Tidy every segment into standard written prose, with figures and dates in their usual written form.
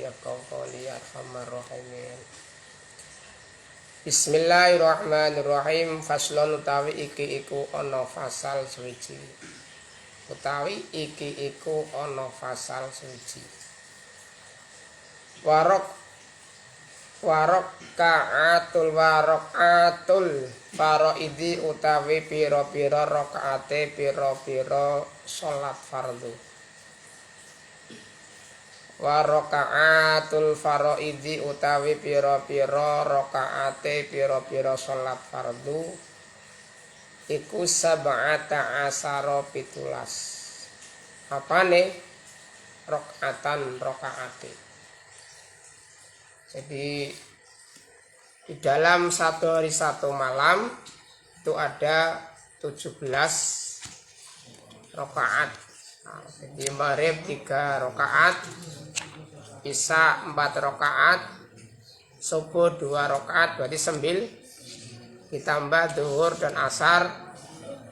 yafqahu qawli arhamar rahimin. Bismillahirrahmanirrahim. Faslon utawi iki iku ana fasal suci. Utawi iki iku ana fasal suci. Warokaatul faraidi utawi pira-pira rakaate pira-pira salat fardu. Warokaatul faraidi utawi pira-pira rakaate pira-pira salat fardu iku sab'ata asara pitulas. Apane? Rakaate. Jadi di dalam satu hari satu malam itu ada 17 rakaat. Nah, jadi maghrib 3 rakaat, isya 4 rakaat, subuh 2 rakaat, berarti 9, ditambah zuhur dan asar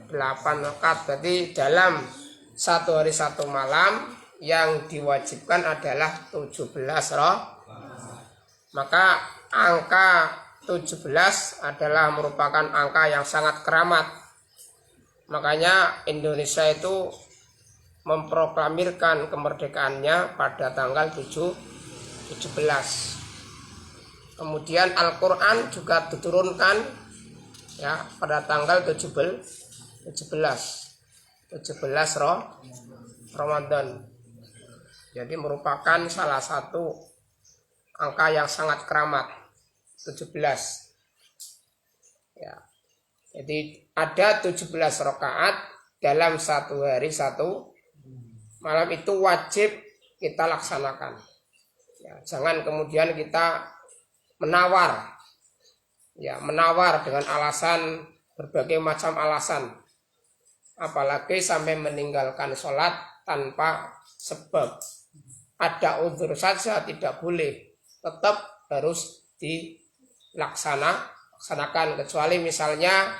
8 rakaat. Berarti dalam satu hari satu malam yang diwajibkan adalah 17 rakaat. Maka angka 17 adalah merupakan angka yang sangat keramat. Makanya Indonesia itu memproklamirkan kemerdekaannya pada tanggal 17. Kemudian Al-Quran juga diturunkan ya pada tanggal 17 Ramadan. Jadi merupakan salah satu angka yang sangat keramat, 17. Ya. Jadi ada 17 rakaat dalam satu hari satu malam, itu wajib kita laksanakan. Ya, jangan kemudian kita menawar. Ya, menawar dengan alasan berbagai macam alasan. Apalagi sampai meninggalkan sholat tanpa sebab. Ada udzur saja tidak boleh. Tetap harus dilaksanakan, kecuali misalnya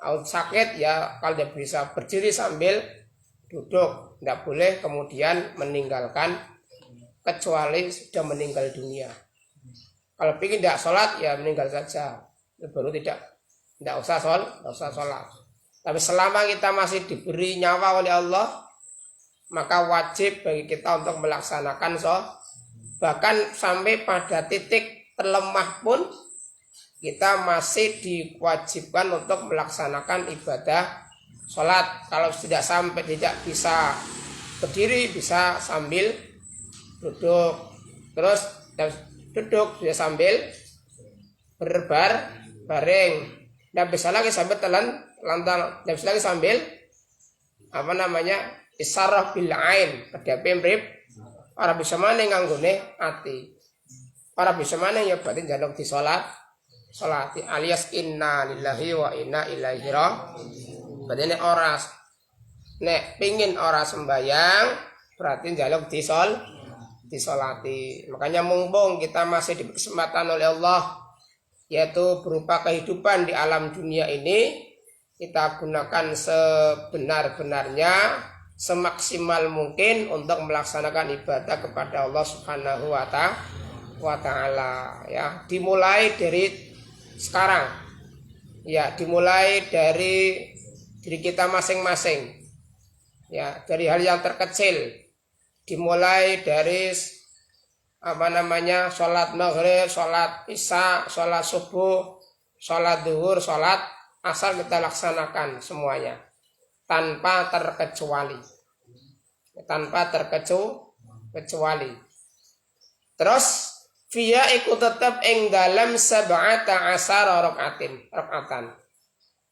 sakit ya, kalau dia bisa berdiri sambil duduk, tidak boleh kemudian meninggalkan kecuali sudah meninggal dunia. Kalau ingin tidak sholat ya meninggal saja, baru tidak usah sholat. Tapi selama kita masih diberi nyawa oleh Allah, maka wajib bagi kita untuk melaksanakan sholat. Bahkan sampai pada titik terlemah pun kita masih diwajibkan untuk melaksanakan ibadah sholat. Kalau tidak bisa berdiri, bisa sambil duduk. Terus duduk bisa sambil berbaring. Dan bisa lagi sambil telantang. Dan bisa lagi sambil isyarah bil ain, kedape mrip. Ora bisa maneh nganggone ati. Ora bisa maneh ya berarti njaluk di salati alias inna lillahi wa inna ilaihi raji'un. Berarti nek pingin ora sembayang berarti njaluk di salati. Makanya mumpung kita masih diberi kesempatan oleh Allah, yaitu berupa kehidupan di alam dunia ini, kita gunakan sebenar-benarnya, semaksimal mungkin untuk melaksanakan ibadah kepada Allah Subhanahu wa ta'ala ya. Dimulai dari sekarang ya, dimulai dari diri kita masing-masing ya, dari hal yang terkecil, dimulai dari sholat maghrib, sholat isya, sholat subuh, sholat zuhur, sholat asar, kita laksanakan semuanya tanpa terkecuali. Terus fiya iku tetap ing dalam sab'ata asara rakaatan.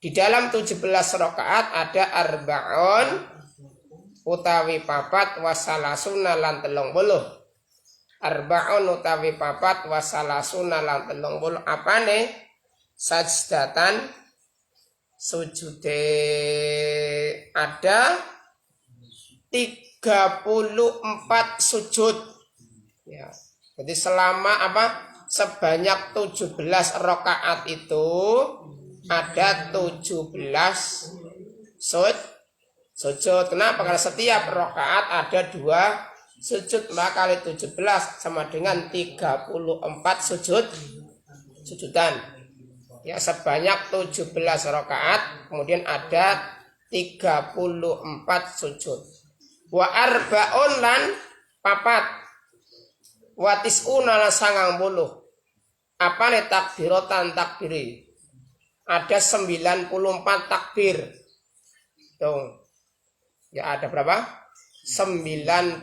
Di dalam 17 rakaat ada arba'un utawi papat wasalasuna lan 30. Arba'un utawi papat wasalasuna lan 30. Apane? Sajdatan sujude ada 34 sujud ya. Jadi sebanyak 17 rakaat itu ada 17 sujud. Kenapa? Karena setiap rakaat ada 2 sujud maka kali 17 sama dengan 34 sujudan. Ya, sebanyak 17 rakaat, kemudian ada 34 sujud. Wa arbaun lan papat wa tis'una lan 90. Apane takbiratan takbiri? Ada 94 takbir. Tuh. Ya, ada berapa? 94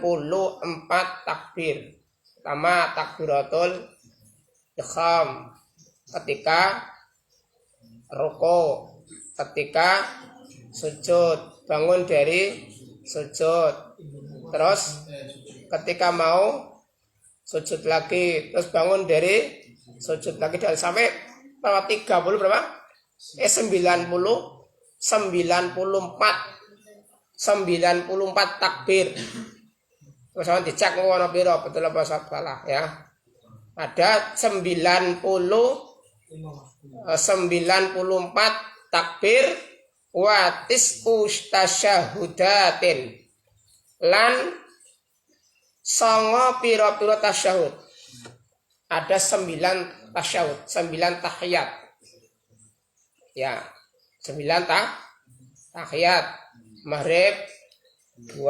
takbir. Pertama takbiratul ihram ketika rukuk, ketika sujud, bangun dari sujud, terus ketika mau sujud lagi, terus bangun dari sujud lagi, dan sampai berapa? 30 berapa? 94 takbir. Terus dicek ngono piro betul apa salah ya. Ada 94 takbir wa tis'u tasyahudatin lan songo piro-piro tasyahud. Ada 9 tasyahud, 9 tahiyat. Ya, 9 tahiyat. Maghrib 2,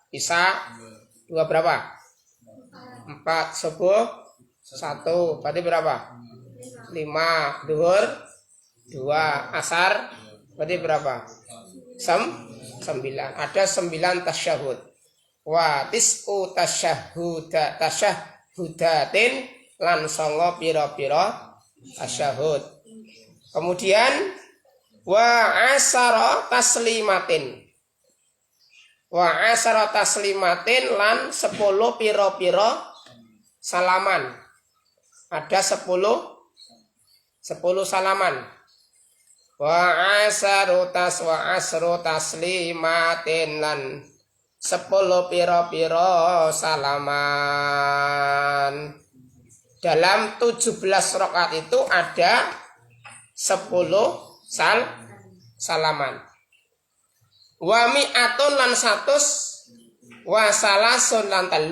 Isya 2 berapa? 4, subuh 1, berarti berapa? 5, duhur 2, asar berarti berapa? 9. Ada 9 tasyahud. Wa tis'u tasyahudatin lan songo piro-piro tasyahud. Kemudian wa asara taslimatin. Wa asara taslimatin lan 10 piro-piro salaman. Ada 10 salaman. Wa asru taslimatin lan 10 piro-piro salaman. Dalam 17 rakaat itu ada 10 salaman. Wa mi'atun lan 100 wa salasun lan 3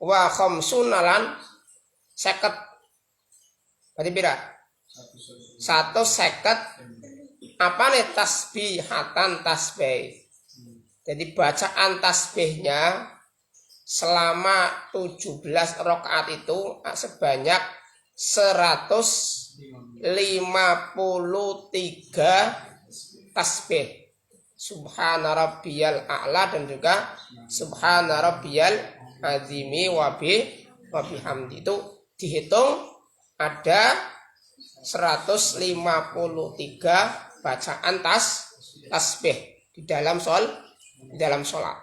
wa khamsun lan 50. Berarti pira? 150. Apa nih tasbihatan tasbih? Jadi bacaan tasbihnya selama 17 rakaat itu sebanyak 153 tasbih. Subhana rabbiyal a'la dan juga subhana rabbiyal azimi wa bihamdi. Itu dihitung ada 153 bacaan tasbih di dalam sholat.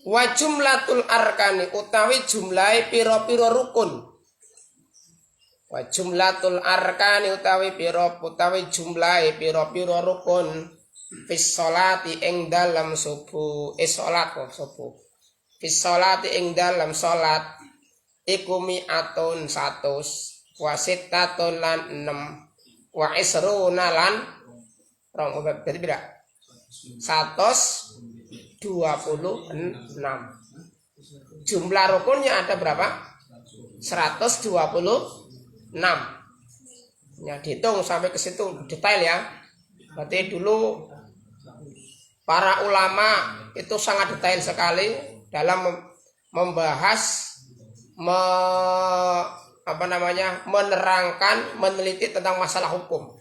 Wa jumlatul arkani utawi jumlahe pira-pira rukun. Wa jumlatul arkani utawi jumlahe pira-pira rukun fis sholati ing dalam subuh salat subuh. Fis sholati ing dalam salat iku mi'atun 100 wa sittatun lan 6 wa isruna lan rong berarti beda 126. Jumlah rukunnya ada berapa? 126. Ya, dihitung sampai ke situ detail ya. Berarti dulu para ulama itu sangat detail sekali dalam membahas menerangkan, meneliti tentang masalah hukum.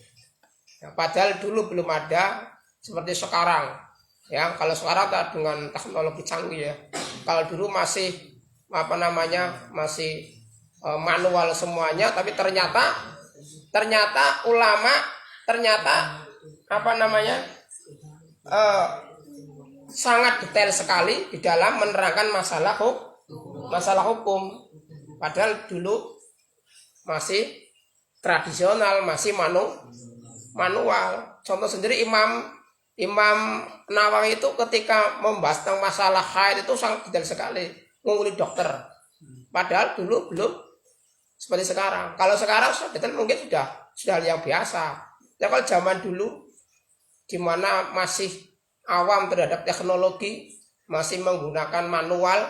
Ya, padahal dulu belum ada seperti sekarang. Ya, kalau sekarang dengan teknologi canggih ya. Kalau dulu masih masih manual semuanya, tapi ternyata ulama sangat detail sekali di dalam menerangkan masalah hukum. Padahal dulu masih tradisional, masih manual. Contoh sendiri Imam Nawawi itu ketika membahas tentang masalah haid itu sangat detail sekali, ngungkuli dokter. Padahal dulu belum seperti sekarang. Kalau sekarang detail mungkin sudah hal yang biasa. Ya kalau zaman dulu di mana masih awam terhadap teknologi, masih menggunakan manual,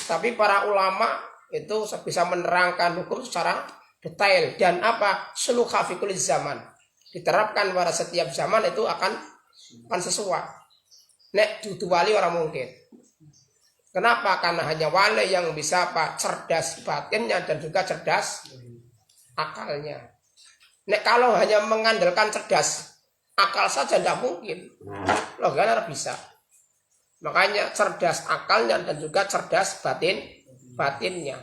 tapi para ulama itu bisa menerangkan hukum secara detail dan seluruh fikul zaman diterapkan pada setiap zaman itu akan sesuai. Nek dudu wali orang mungkin. Kenapa? Karena hanya wali yang bisa cerdas batinnya dan juga cerdas akalnya. Nek kalau hanya mengandalkan cerdas akal saja tidak mungkin. Loh gak bisa. Makanya cerdas akalnya dan juga cerdas batinnya.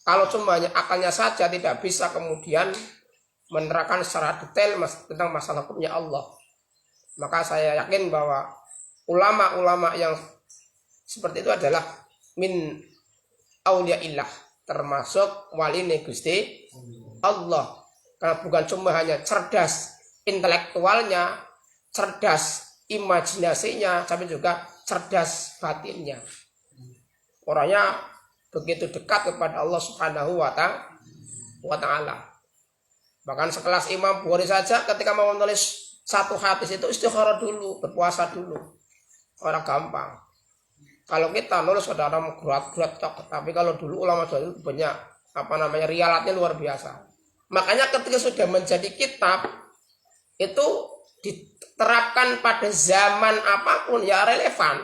Kalau cuma hanya akalnya saja tidak bisa kemudian menerangkan secara detail tentang masalah hukumnya Allah. Maka saya yakin bahwa ulama-ulama yang seperti itu adalah min auliyaillah, termasuk wali Gusti Allah. Karena bukan cuma hanya cerdas intelektualnya, cerdas imajinasinya, tapi juga cerdas batinnya. Orangnya begitu dekat kepada Allah Subhanahu wa Ta'ala. Bahkan sekelas Imam Bukhari saja ketika mau menulis satu hadis itu istikharah dulu, berpuasa dulu. Orang gampang. Kalau kita nulis ada orang gurat-gurat, tapi kalau dulu ulama dulu banyak rialatnya luar biasa. Makanya ketika sudah menjadi kitab itu diterapkan pada zaman apapun ya relevan.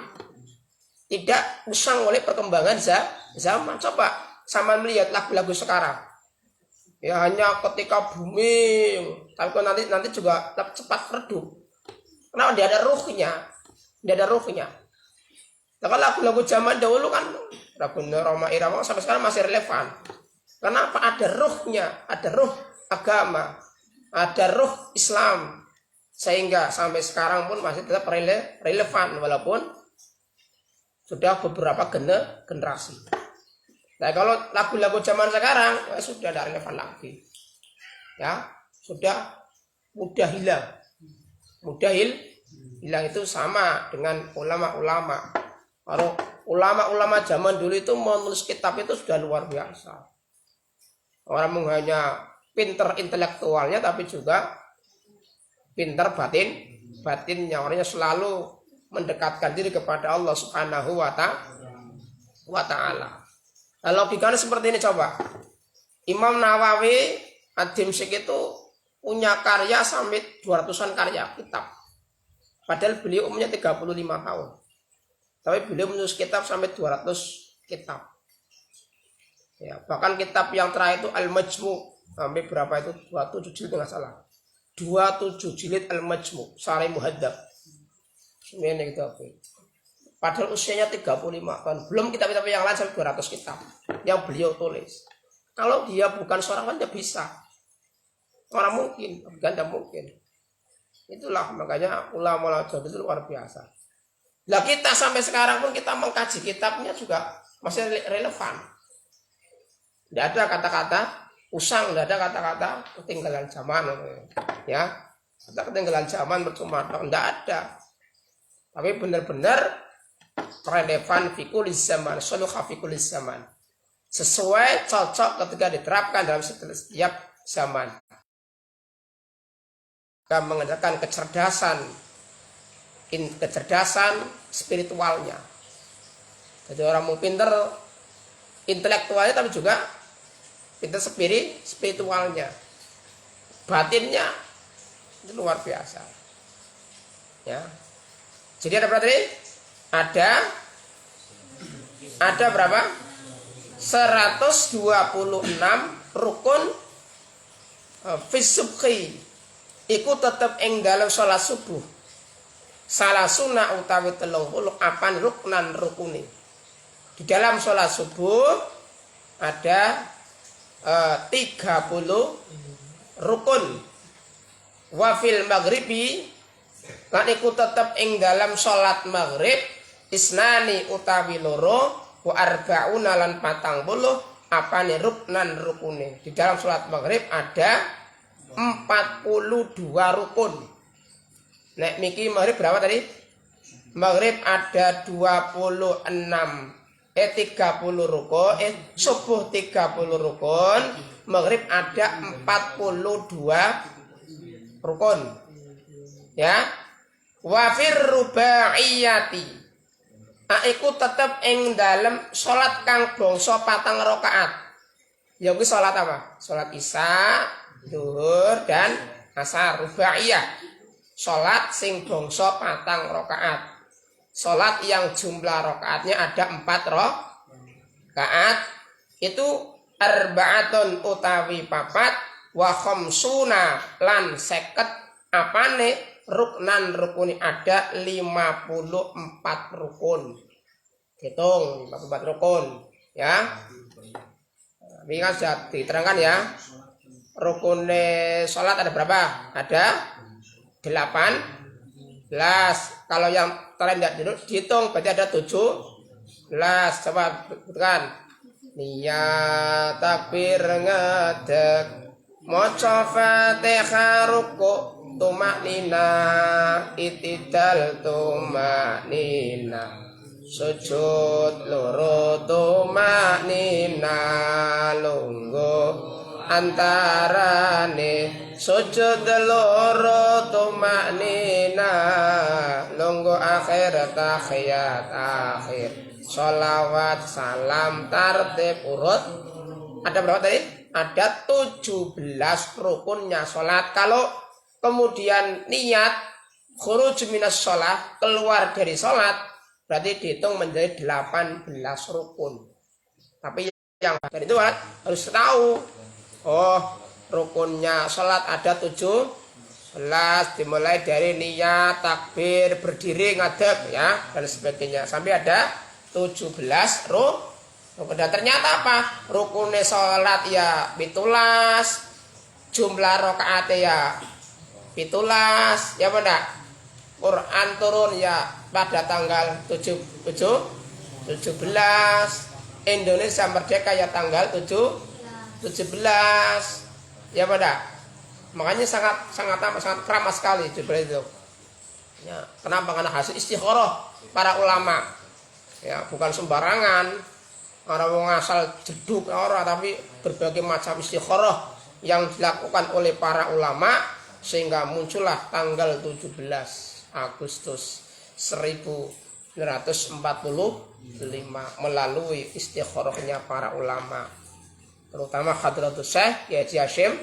Tidak usang oleh perkembangan zaman. Coba sama melihat lagu-lagu sekarang. Ya hanya ketika booming, tapi nanti juga cepat redup. Karena tidak ada ruhnya. Nah, kalau lagu-lagu zaman dahulu kan lagu Roma Irama sampai sekarang masih relevan. Kenapa? Ada ruhnya, ada ruh agama, ada ruh Islam, sehingga sampai sekarang pun masih tetap relevan walaupun sudah beberapa generasi. Nah kalau lagu-lagu zaman sekarang ya sudah tidak relevan lagi, ya sudah mudah hilang. Hilang itu sama dengan ulama-ulama. Kalau ulama-ulama zaman dulu itu menulis kitab itu sudah luar biasa. Orang hanya pinter intelektualnya tapi juga pinter batinnya. Orangnya selalu mendekatkan diri kepada Allah Subhanahu wa Ta'ala. Nah, logikanya seperti ini coba. Imam Nawawi Ad-Dimsyq itu punya karya sampai 200-an karya kitab. Padahal beliau umurnya 35 tahun. Tapi beliau menulis kitab sampai 200 kitab. Ya, bahkan kitab yang terakhir itu Al-Majmu' sampai berapa itu? 27 jilid enggak salah. 27 jilid Al-Majmu' Syarih Muhadzab. Semuanya gitu. Padahal usianya 35 tahun. Belum kitab-kitab yang lain sampai 200 kitab yang beliau tulis. Kalau dia bukan seorang wali bisa. Orang mungkin, bukan tidak mungkin. Itulah makanya ulama-ulama itu luar biasa. Nah kita sampai sekarang pun kita mengkaji kitabnya juga masih relevan. Tidak ada kata-kata usang, tidak ada kata-kata ketinggalan zaman, ya. Kata ketinggalan zaman percuma, tidak ada. Tapi benar-benar relevan fikulis zaman, soluha fikulis zaman. Sesuai cocok ketika diterapkan dalam setiap zaman. Kita mengadakan kecerdasan spiritualnya. Jadi orang mau pinter intelektualnya tapi juga pinter spiritualnya. Batinnya itu luar biasa. Ya. Jadi ada berapa tadi? Ada berapa? 126 rukun fisubhi. Iku tetap ing dalam sholat subuh. Salah sunnah utawi 30 apan ruknan rukuni. Di dalam sholat subuh ada 30 rukun. Wafil maghribi lan iku tetep ing dalam sholat maghrib isnani utawi loro wa arba'una lan 40 apane ruknan rukune. Di dalam sholat maghrib ada 42 rukun. Nek miki maghrib berapa tadi? Maghrib ada 30 rukun, subuh 30 rukun, maghrib ada 42 rukun. Ya. Wafir rubaiyati Iku tetep ing dalem salat kang bangsa 4 rakaat. Ya kuwi salat apa? Salat Isya, Zuhur dan Asar rubaiyah. Salat sing bangsa 4 rakaat. Salat yang jumlah rakaatnya ada 4 rakaat. Itu arba'atun utawi papat wa khamsuna lan 50 apane ruknan rukuni ada 54 rukun. Hitung 54 rukun ya. Ini kan sudah diterangkan ya. Rukunnya sholat ada berapa? Ada 18. Kalau yang kalian tidak dihitung berarti ada 17. Coba bukan. Niat takbir ngedek maca Fatihah ruku tumak nina itidal tumak nina sujud loro tumak nina lungguh antarane sujud loro tumak nina lungguh akhir tahiyat akhir sholawat salam tartib urut. Ada berapa tadi? Ada 17 rukunnya sholat. Kalau kemudian niat khuruj minas sholat, keluar dari sholat, berarti dihitung menjadi 18 rukun. Tapi yang dari itu harus tahu, oh rukunnya sholat ada 17, dimulai dari niat, takbir, berdiri, ngadeg ya dan sebagainya sampai ada 17 rukun. Dan ternyata apa? Rukunnya sholat ya 17, jumlah rakaat ya 17, ya benar. Quran turun ya pada tanggal 17, Indonesia merdeka ya tanggal 17, ya benar. Makanya sangat keramas sekali Jibril itu. Ya, kenapa? Karena hasil istikharah para ulama. Ya, bukan sembarangan. Orang asal jeduk orang, tapi berbagai macam istikharah yang dilakukan oleh para ulama sehingga muncullah tanggal 17 Agustus 1945 melalui istikharahnya para ulama, terutama Hadratus Syekh Haji Hasyim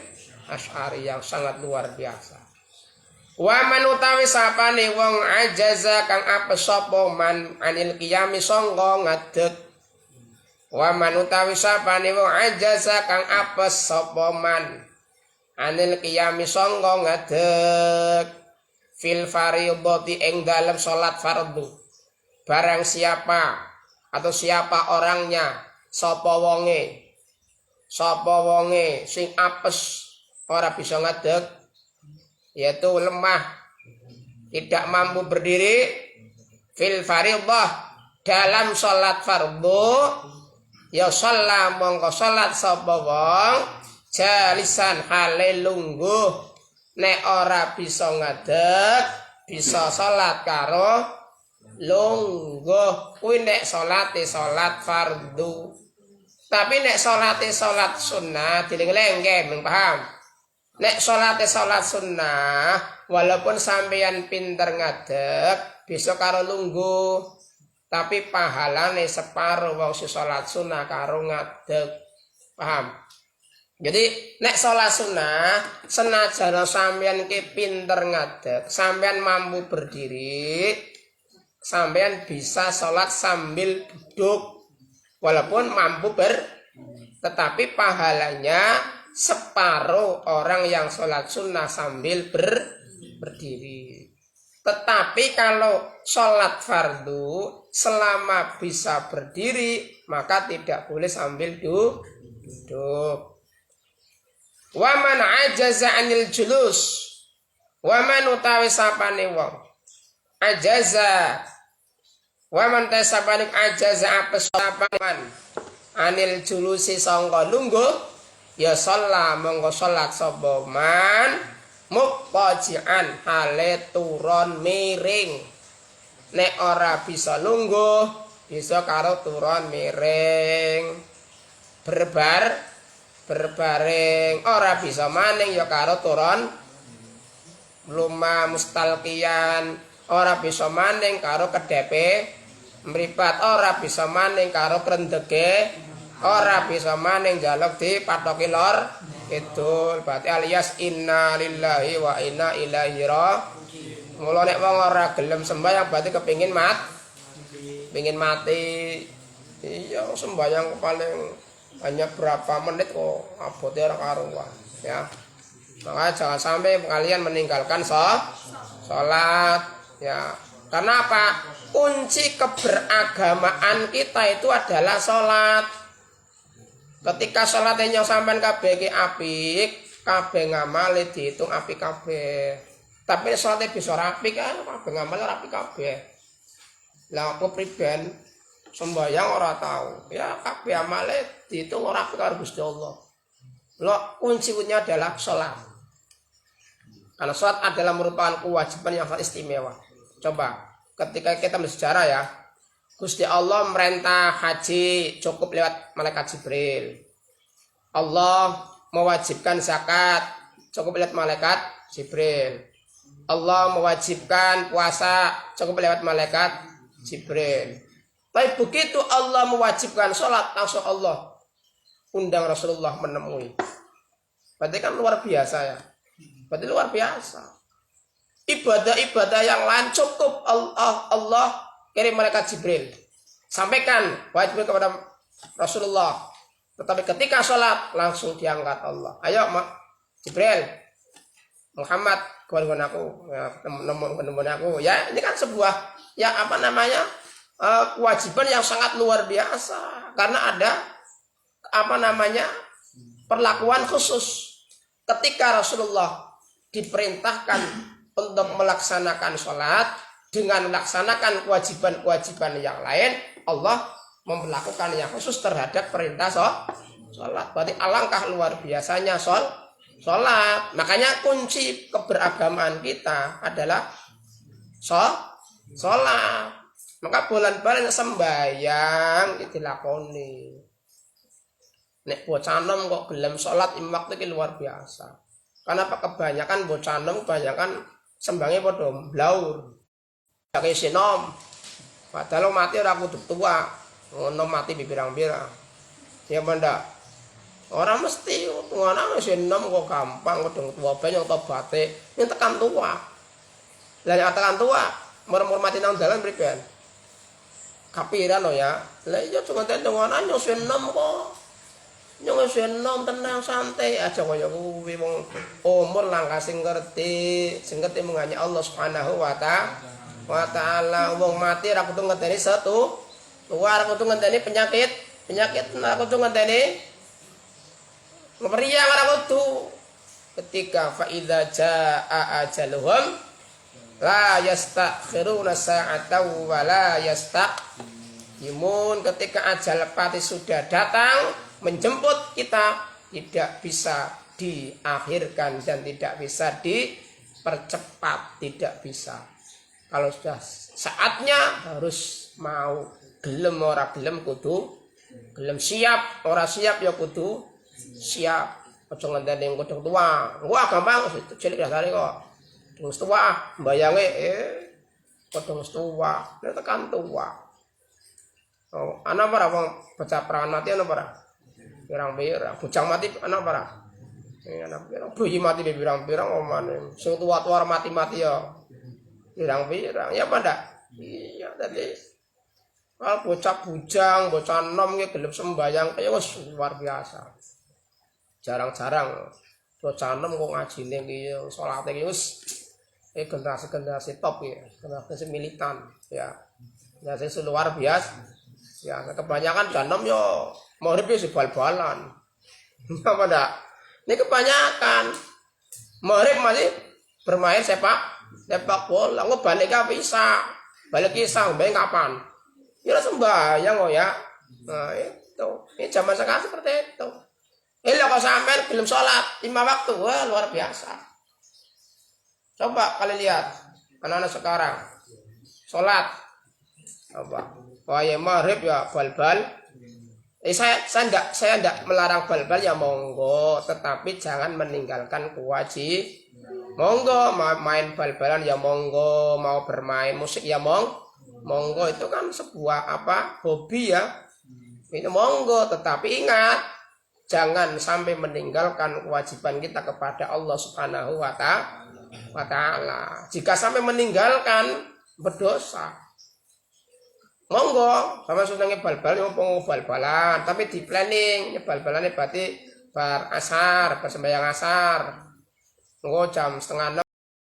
Asy'ari yang sangat luar biasa. Wa man utawi sapane wong ajaza kang apes sapa man anil qiyami sangga ngadeg. Wa man utawi sapane wong ajaza kang apes sapa man anil qiyami sangga ngadeg fil fardhati ing dalem salat fardu. Barang siapa atau siapa orangnya, sapa wonge sing apes ora bisa ngadeg, yaitu lemah, tidak mampu berdiri fil fardhah dalam salat fardu, ya shalla mongko salat sapa wong jalisan hale lungguh. Nek ora bisa ngadeg bisa salat karo lungguh. Kuwi nek salate salat fardu. Tapi nek salate salat sunnah dileng-lengke, paham? Nek salate salat sunnah walaupun sampeyan pinter ngadeg bisa karo lungguh, tapi pahalane separuh wong salat sunnah karo ngadeg. Paham? Jadi nek salat sunnah senajan sampeyan ki pinter ngadeg, sampeyan mampu berdiri, sampeyan bisa salat sambil duduk walaupun mampu tetapi pahalanya separuh orang yang salat sunnah sambil berdiri. Tetapi kalau sholat fardu selama bisa berdiri maka tidak boleh sambil duduk. Wa man ajaza anil julus, wa man utawi sapane wong ajaza, wa man tasabane ajaza apes sapan anil julusi sangka lungguh, ya shalla monggo salat sapa man muqajian hale turun miring. Nek ora bisa lungguh bisa karo turun miring, berbaring, ora bisa maning ya karo turun luma mustalqiyan, ora bisa maning karo kedepe mripat ora bisa maning karo krendege, ora bisa maning njaluk dipatoki lor kidul. Berarti alias inna lillahi wa inna ilaihi raji'un. Mula nek wong ora gelem sembahyang berarti kepengin mati. Iya, sembahyang paling hanya berapa menit kok abote ora karuan ya. Maka jangan sampai kalian meninggalkan sholat ya. Karena apa? Kunci keberagamaan kita itu adalah sholat. Ketika sholatnya sampean kabeh ki apik, kabeh ngamale dihitung apik kabeh. Tapi sholatnya bisa rapi kan, kabeh ngamale rapi kabeh. Lah apa priben sembahyang ora tahu. Ya kabeh amale dihitung ora apik karo Gusti Allah. Lo kuncinya adalah sholat. Karena sholat adalah merupakan kewajiban yang sangat istimewa. Coba ketika kita bersejarah ya, Gusti Allah merintah haji cukup lewat malaikat Jibril. Allah mewajibkan zakat cukup lewat malaikat Jibril. Allah mewajibkan puasa cukup lewat malaikat Jibril. Tapi begitu Allah mewajibkan sholat, langsung Allah undang Rasulullah menemui. Berarti kan luar biasa ya. Berarti luar biasa. Ibadah-ibadah yang lain cukup Allah kirim malaikat Jibril. Sampaikan wajib kepada Rasulullah. Tetapi ketika sholat langsung diangkat Allah. Ayo Jibril, Muhammad, kawan aku, ya, teman-teman aku. Ya ini kan sebuah ya apa namanya kewajiban yang sangat luar biasa. Karena ada apa namanya perlakuan khusus ketika Rasulullah diperintahkan untuk melaksanakan sholat dengan melaksanakan kewajiban-kewajiban yang lain, Allah memperlakukan yang khusus terhadap perintah sholat. Berarti alangkah luar biasanya sholat. Makanya kunci keberagamaan kita adalah sholat. Maka bulan-bulan sembahyang dilakoni. Nek bocah nom kok gelem sholat imam waktu itu luar biasa. Karena kebanyakan bocah nom kebanyakan sembangnya padha blaur. Kayak sinom. Padahal mati ora kudu tua. Ngono mati bibirang-birang. Ya benda. Orang mesti ngono sinom kok gampang kudu tua banyak tobaté. Yen tekan tua. Lah nek tekan tua, mur-mur mati nang dalan priben. Kapiran lo ya. Lah iya cuma ngono yo sinom kok. Nyong enom tenang santai aja kaya kuwi wong umur langkah sing ngerti menganya Allah Subhanahu wa taala. Wong mati ra kudu ngenteni satu, luar kudu ngenteni penyakit ra kudu ngenteni meriang ra kudu. Ketika fa idza jaa ajaluhum la yastakhiruna sa'atan wa la yastaqdimun. Ketika ajal pati sudah datang menjemput kita, tidak bisa diakhirkan dan tidak bisa dipercepat, tidak bisa. Kalau sudah saatnya harus mau, gelem ora gelem kudu gelem, siap ora siap ya kudu siap. Aja ngenteni kodhong tua. Wah gampang cilik dasare kok. Kodhong tua mbayange kodhong tua, nek tekan tua. Oh, ana para wong baca perawan mati ana para pirang-pirang, bujang mati anak para, anak pirang, bayi mati pirang-pirang, omane, sing tua-tua mati-mati ya, pirang-pirang, ya pada, iya tadi, kalau bocah bujang, bocah nom ya gelem sembahyang, kayak luar biasa, jarang-jarang, bocah nom kok ngaji nih, sholat nih, generasi top ya, generasi militan, ya, generasi luar biasa, ya, kebanyakan janom yo. Mau ribet sih bal-balan, apa dah? Ini kebanyakan Maghrib masih bermain sepak bola. Nggak balik bisa, balik kisah, balik kapan? Ya sembahyang oh ya. Nah itu, ini zaman sekarang seperti itu. Ini kalau sampai belum sholat 5 waktu, wah luar biasa. Coba kalian lihat anak-anak sekarang sholat, coba, wah ya Maghrib ya bal-bal. Saya enggak melarang bal-bal ya monggo, tetapi jangan meninggalkan kewajiban. Monggo main bal-balan ya monggo, mau bermain musik ya monggo. Monggo itu kan sebuah hobi ya. Itu monggo, tetapi ingat jangan sampai meninggalkan kewajiban kita kepada Allah Subhanahu wa Ta'ala. Jika sampai meninggalkan berdosa. Monggo, sama sunangnya bal-bal mumpung bal-balan, tapi di planning bal-balannya berarti bar asar, bersembahyang asar. Monggo jam 5:30